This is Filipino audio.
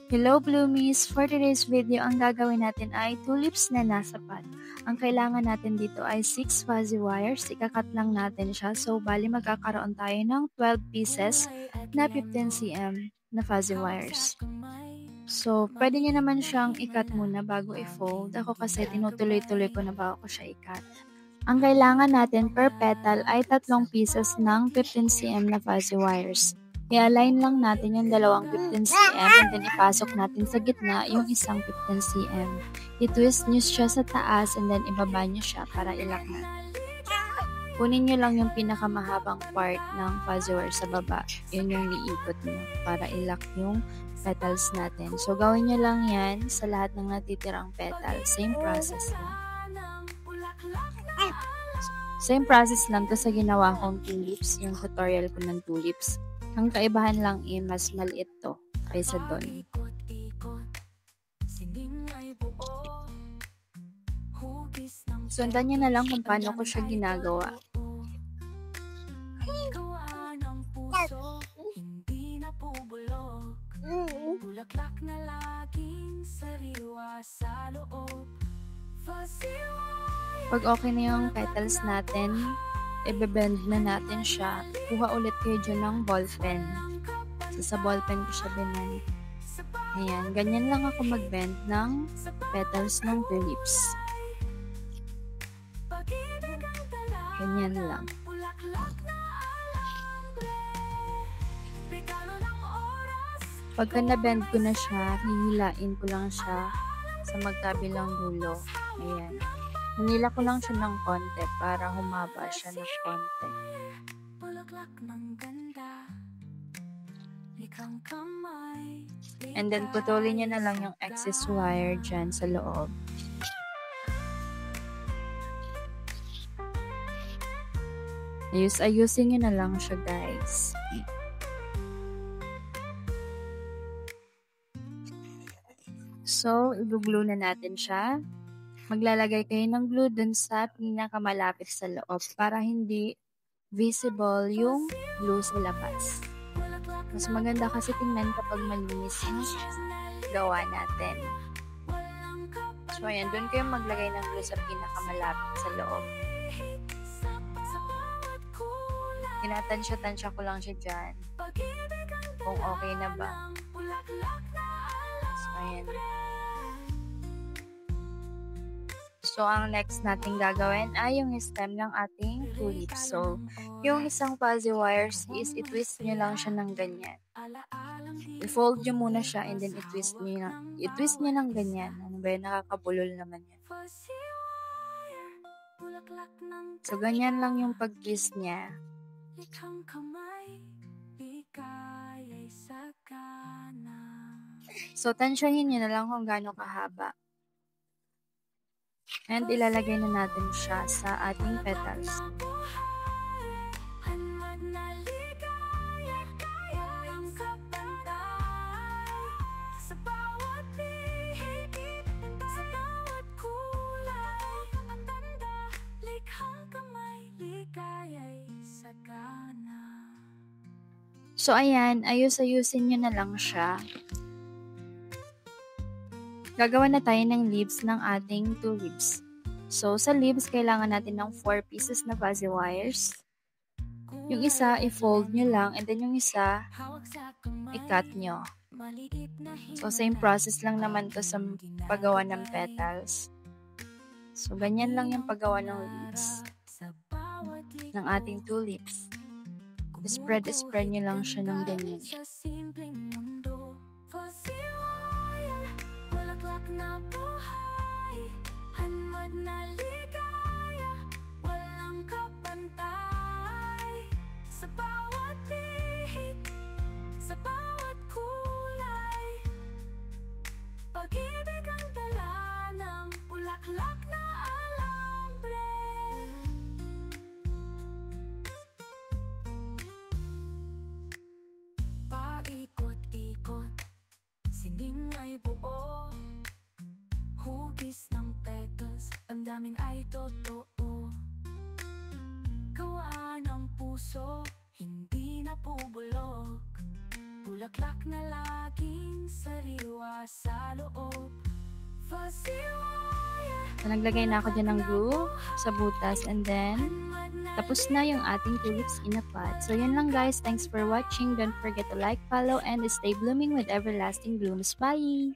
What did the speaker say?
Hello Bloomies! For today's video, ang gagawin natin ay tulips na nasa pot. Ang kailangan natin dito ay 6 fuzzy wires. Ikakat lang natin siya. So, bali magkakaroon tayo ng 12 pieces na 15 cm na fuzzy wires. So, pwede nyo naman siyang ikat muna bago i-fold. Ako kasi tinutuloy-tuloy ko na bago ko siya ikat. Ang kailangan natin per petal ay 3 pieces ng 15 cm na fuzzy wires. I-align lang natin yung dalawang 15 cm and then ipasok natin sa gitna yung isang 15 cm. I-twist nyo siya sa taas and then ibaba nyo siya para ilak na. Kunin nyo lang yung pinakamahabang part ng fuzzy wire sa baba. Yun yung iikot nyo para ilak yung petals natin. So, gawin nyo lang yan sa lahat ng natitirang petals. Same process lang. Same process lang to sa ginawa kong tulips, yung tutorial ko ng tulips. Ang kaibahan lang mas maliit to kaysa doon. Sundan nyo na lang kung paano ko siya ginagawa. Bulaklak na laging sariwa sa loob. Pag okay na yung petals natin, i-bend na natin siya. Kuha ulit kayo dyan ng ballpen. So, sa ballpen ko siya binend. Ayan, ganyan lang ako mag-bend ng petals ng tulips. Ganyan lang. Pagka na-bend ko na siya, hihilain ko lang siya sa magkabilang dulo. Ayan. Hinila ko lang siya ng konti para humaba siya ng konti. And then, putulin nyo na lang yung excess wire dyan sa loob. Ayusin nyo na lang siya, guys. So, i-glue na natin siya. Maglalagay kayo ng glue dun sa pinakamalapit sa loob para hindi visible yung glue sa labas. Mas maganda kasi tingnan kapag malinis yung gawa natin. So, ayan. Dun kayo maglagay ng glue sa pinakamalapit sa loob. Tinatansya-tansya ko lang siya dyan. Kung okay na ba. So, ayan. So, ang next natin gagawin ay yung stem ng ating tulips. So, yung isang fuzzy wires is i-twist nyo lang siya ng ganyan. I-fold nyo muna siya and then i-twist nyo ng ganyan. Ano ba yun? Nakakabulol naman yun. So, ganyan lang yung pag-twist niya. So, tansyahin nyo na lang kung gaano kahaba. And ilalagay na natin siya sa ating petals. So, ayan, ayusin nyo na lang siya. Gagawa na tayo ng leaves ng ating tulips. So, sa leaves, kailangan natin ng 4 pieces na fuzzy wires. Yung isa, i-fold nyo lang, and then yung isa, i-cut nyo. So, same process lang naman to sa paggawa ng petals. So, ganyan lang yung paggawa ng leaves ng ating tulips. Spread nyo lang siya ng ganyan. Na buhay, hanmad na ligaya, walang kapantay. Sa bawat bihik, sa bawat kulay, pag-ibig ang dala ng bulaklak na alambre. Paikot-ikot, sining ay buo. Hugis ng petals, ang daming ay totoo. Gawa ng puso, hindi na pubulok. Bulaklak na laging sariwa sa loob. Fuzzy wire, So, naglagay na ako dyan ng glue sa butas and then tapos na yung ating tulips in a pot. So, yun lang guys. Thanks for watching. Don't forget to like, follow, and stay blooming with everlasting blooms. Bye!